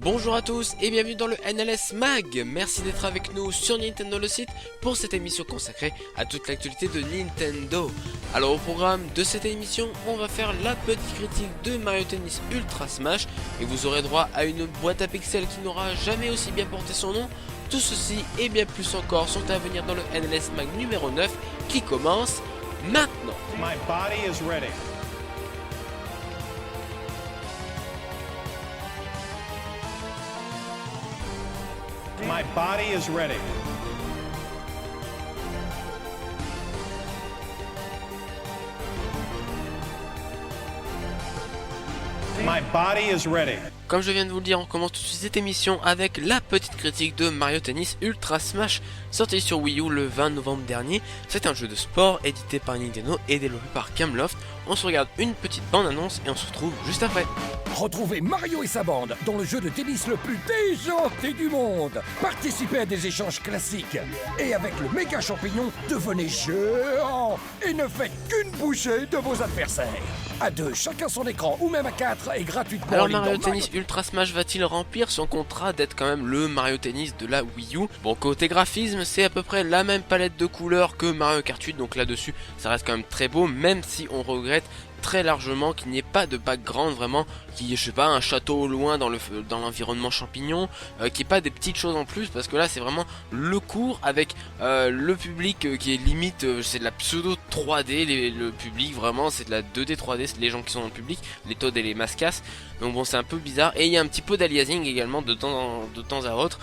Bonjour à tous et bienvenue dans le NLS Mag. Merci d'être avec nous sur Nintendo le site pour cette émission consacrée à toute l'actualité de Nintendo. Alors au programme de cette émission, on va faire la petite critique de Mario Tennis Ultra Smash et vous aurez droit à une boîte à pixels qui n'aura jamais aussi bien porté son nom. Tout ceci et bien plus encore sont à venir dans le NLS Mag numéro 9 qui commence maintenant. My body is ready. My body is ready. My body is ready. Comme je viens de vous le dire, on commence tout de suite cette émission avec la petite critique de Mario Tennis Ultra Smash, sorti sur Wii U le 20 novembre dernier. C'est un jeu de sport édité par Nintendo et développé par Camelot. On se regarde une petite bande-annonce et on se retrouve juste après. Retrouvez Mario et sa bande dans le jeu de tennis le plus déjanté du monde. Participez à des échanges classiques. Et avec le méga champignon, devenez géant. Et ne faites qu'une bouchée de vos adversaires. À deux, chacun son écran, ou même à quatre, et gratuitement. Alors Mario Tennis Ultra Smash va-t-il remplir son contrat d'être quand même le Mario Tennis de la Wii U? Bon, côté graphisme, c'est à peu près la même palette de couleurs que Mario Kart 8, donc là-dessus, ça reste quand même très beau, même si on regrette très largement qu'il n'y ait pas de background vraiment, qu'il y ait, je sais pas, un château au loin dans l'environnement champignon, qu'il n'y ait pas des petites choses en plus, parce que là c'est vraiment le cours avec le public qui est limite, c'est de la pseudo 3D, le public vraiment c'est de la 2D 3D, c'est les gens qui sont dans le public, les Toads et les Mascas, donc bon c'est un peu bizarre, et il y a un petit peu d'aliasing également de temps à autre,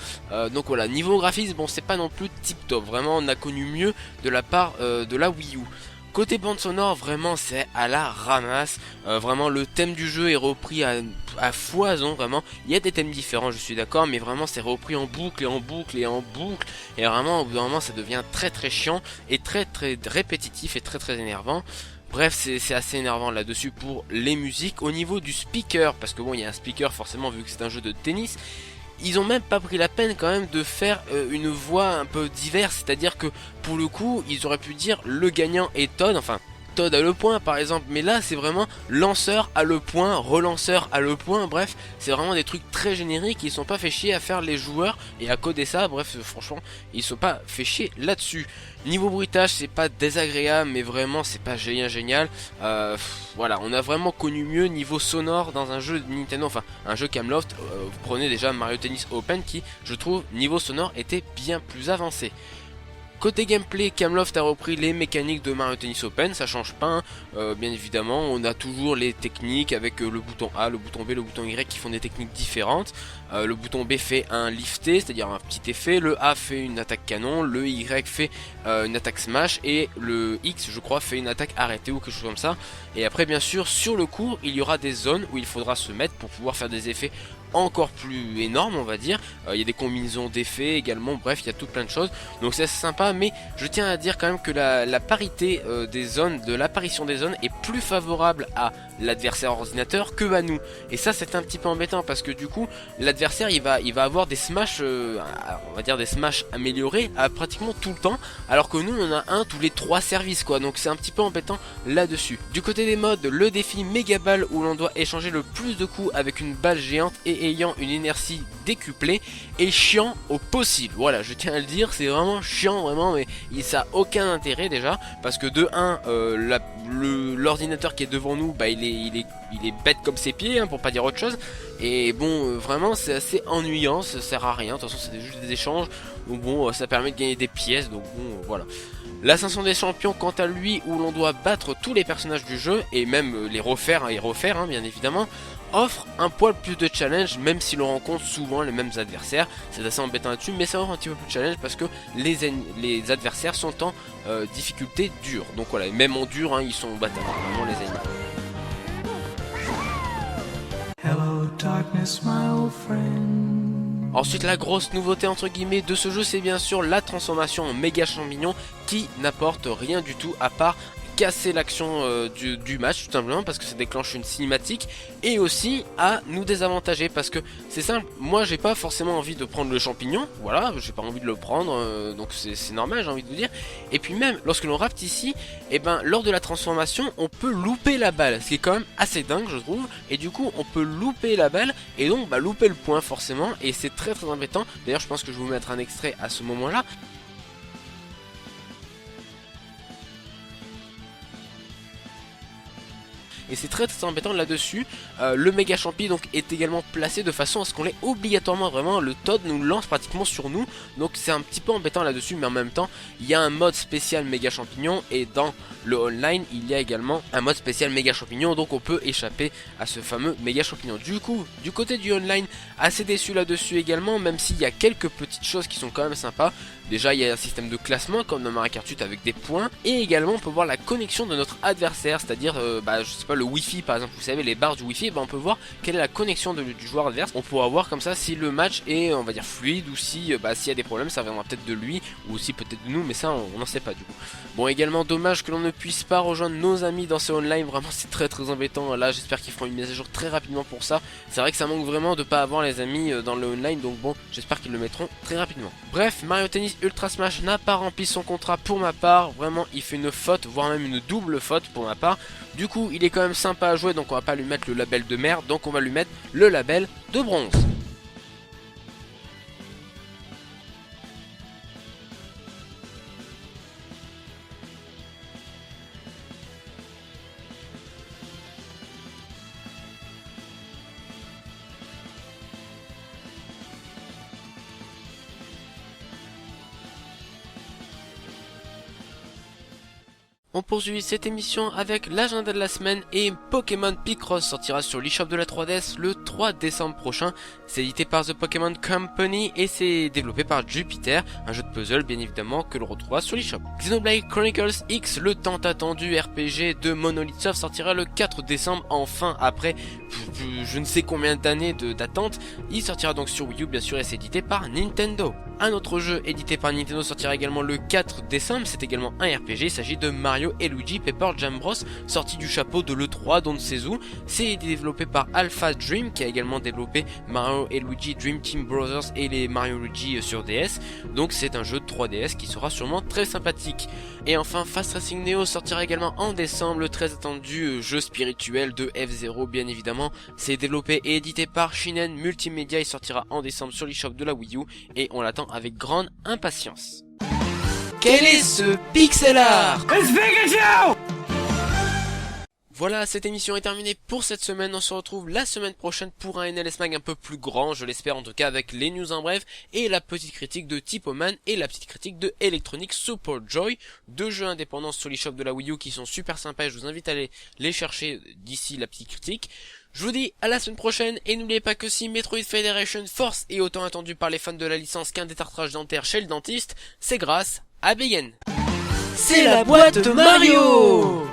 donc voilà, niveau graphisme, bon c'est pas non plus tip top, vraiment on a connu mieux de la part de la Wii U. Côté bande sonore, vraiment c'est à la ramasse, vraiment le thème du jeu est repris à foison, vraiment, il y a des thèmes différents je suis d'accord, mais vraiment c'est repris en boucle et en boucle et en boucle, et vraiment au bout d'un moment ça devient très très chiant, et très répétitif et très énervant. Bref, c'est assez énervant là-dessus pour les musiques. Au niveau du speaker, parce que bon il y a un speaker forcément vu que c'est un jeu de tennis, ils ont même pas pris la peine quand même de faire une voix un peu diverse, c'est-à-dire que pour le coup ils auraient pu dire le gagnant est Toad, enfin Toad a le point par exemple, mais là c'est vraiment lanceur à le point, relanceur à le point, bref c'est vraiment des trucs très génériques, ils sont pas fait chier à faire les joueurs et à coder ça, bref franchement ils sont pas fait chier là-dessus. Niveau bruitage c'est pas désagréable mais vraiment c'est pas génial, voilà on a vraiment connu mieux niveau sonore dans un jeu de Nintendo, enfin un jeu Camelot, vous prenez déjà Mario Tennis Open qui je trouve niveau sonore était bien plus avancé. Côté gameplay, Camelot a repris les mécaniques de Mario Tennis Open, ça change pas, bien évidemment, on a toujours les techniques avec le bouton A, le bouton B, le bouton Y qui font des techniques différentes. Le bouton B fait un lifté, c'est-à-dire un petit effet, le A fait une attaque canon, le Y fait une attaque smash et le X je crois fait une attaque arrêtée ou quelque chose comme ça. Et après bien sûr sur le court il y aura des zones où il faudra se mettre pour pouvoir faire des effets encore plus énorme on va dire, il y a des combinaisons d'effets également, bref il y a tout plein de choses, donc c'est assez sympa, mais je tiens à dire quand même que la parité des zones, de l'apparition des zones est plus favorable à l'adversaire ordinateur que à nous, et ça c'est un petit peu embêtant parce que du coup l'adversaire il va avoir des smash, on va dire des smash améliorés à pratiquement tout le temps, alors que nous on a un tous les 3 services quoi, donc c'est un petit peu embêtant là dessus. Du côté des modes, le défi méga balle où l'on doit échanger le plus de coups avec une balle géante et ayant une inertie décuplée est chiant au possible, voilà je tiens à le dire, c'est vraiment chiant vraiment, mais ça a aucun intérêt déjà parce que de 1 l'ordinateur qui est devant nous bah il est bête comme ses pieds hein, pour pas dire autre chose, et bon vraiment c'est assez ennuyant, ça sert à rien, de toute façon c'est juste des échanges, donc bon ça permet de gagner des pièces, donc bon voilà. L'ascension des champions quant à lui où l'on doit battre tous les personnages du jeu et même les refaire hein, bien évidemment, offre un poil plus de challenge même si l'on rencontre souvent les mêmes adversaires, c'est assez embêtant là-dessus, mais ça offre un petit peu plus de challenge parce que les adversaires sont en difficulté dure, donc voilà, même en dur hein, ils sont battables, vraiment les ennemis. Hello darkness my old friend. Ensuite la grosse nouveauté entre guillemets de ce jeu c'est bien sûr la transformation en méga champignon qui n'apporte rien du tout à part casser l'action du match tout simplement parce que ça déclenche une cinématique, et aussi à nous désavantager parce que c'est simple, moi j'ai pas forcément envie de prendre le champignon, voilà, j'ai pas envie de le prendre, donc c'est normal, j'ai envie de vous dire. Et puis même lorsque l'on rapte ici, et ben lors de la transformation on peut louper la balle, ce qui est quand même assez dingue je trouve, et du coup on peut louper la balle et donc louper le point forcément, et c'est très embêtant. D'ailleurs je pense que je vais vous mettre un extrait à ce moment là. Et c'est très embêtant là-dessus. Le méga champi donc est également placé de façon à ce qu'on l'ait obligatoirement, vraiment le Toad nous lance pratiquement sur nous. Donc c'est un petit peu embêtant là-dessus, mais en même temps il y a un mode spécial méga champignon, et dans le online il y a également un mode spécial méga champignon, donc on peut échapper à ce fameux méga champignon. Du coup du côté du online, assez déçu là-dessus également, même s'il y a quelques petites choses qui sont quand même sympas. Déjà il y a un système de classement comme dans Mario Kart 8 avec des points, et également on peut voir la connexion de notre adversaire, c'est-à-dire je sais pas, le Wi-Fi par exemple, vous savez les barres du Wi-Fi, on peut voir quelle est la connexion du joueur adverse. On pourra voir comme ça si le match est, on va dire, fluide, ou si s'il y a des problèmes ça viendra peut-être de lui, ou aussi peut-être de nous, mais ça on n'en sait pas du coup. Bon, également dommage que l'on ne puisse pas rejoindre nos amis dans ce online, vraiment c'est très embêtant. Là j'espère qu'ils feront une mise à jour très rapidement pour ça. C'est vrai que ça manque vraiment de pas avoir les amis dans le online, donc bon, j'espère qu'ils le mettront très rapidement. Bref, Mario Tennis Ultra Smash n'a pas rempli son contrat pour ma part, vraiment il fait une faute, voire même une double faute pour ma part. Du coup il est quand même sympa à jouer, donc on va pas lui mettre le label de merde, donc on va lui mettre le label de bronze. On poursuit cette émission avec l'agenda de la semaine, et Pokémon Picross sortira sur l'eShop de la 3DS le 3 décembre prochain. C'est édité par The Pokémon Company et c'est développé par Jupiter, un jeu de puzzle bien évidemment que l'on retrouvera sur l'eShop. Xenoblade Chronicles X, le tant attendu RPG de Monolith Soft, sortira le 4 décembre, enfin après je ne sais combien d'années d'attente. Il sortira donc sur Wii U bien sûr, et c'est édité par Nintendo. Un autre jeu édité par Nintendo sortira également le 4 décembre, c'est également un RPG, il s'agit de Mario et Luigi Paper Jam Bros, sorti du chapeau de l'E3 d'Onsezu. C'est développé par Alpha Dream, qui a également développé Mario et Luigi Dream Team Brothers et les Mario Luigi sur DS, donc c'est un jeu de 3DS qui sera sûrement très sympathique. Et enfin Fast Racing Neo sortira également en décembre, le très attendu jeu spirituel de F-Zero bien évidemment. C'est développé et édité par Shinen Multimedia, il sortira en décembre sur l'eShop de la Wii U et on l'attend avec grande impatience. Quel est ce pixel art? Voilà, cette émission est terminée pour cette semaine. On se retrouve la semaine prochaine pour un NLS Mag un peu plus grand, je l'espère en tout cas, avec les news en bref et la petite critique de Typoman et la petite critique de Electronic Super Joy, deux jeux indépendants sur l'eShop de la Wii U qui sont super sympas et je vous invite à aller les chercher d'ici la petite critique. Je vous dis à la semaine prochaine, et n'oubliez pas que si Metroid Federation Force est autant attendu par les fans de la licence qu'un détartrage dentaire chez le dentiste, c'est grâce à Begen. C'est la boîte Mario!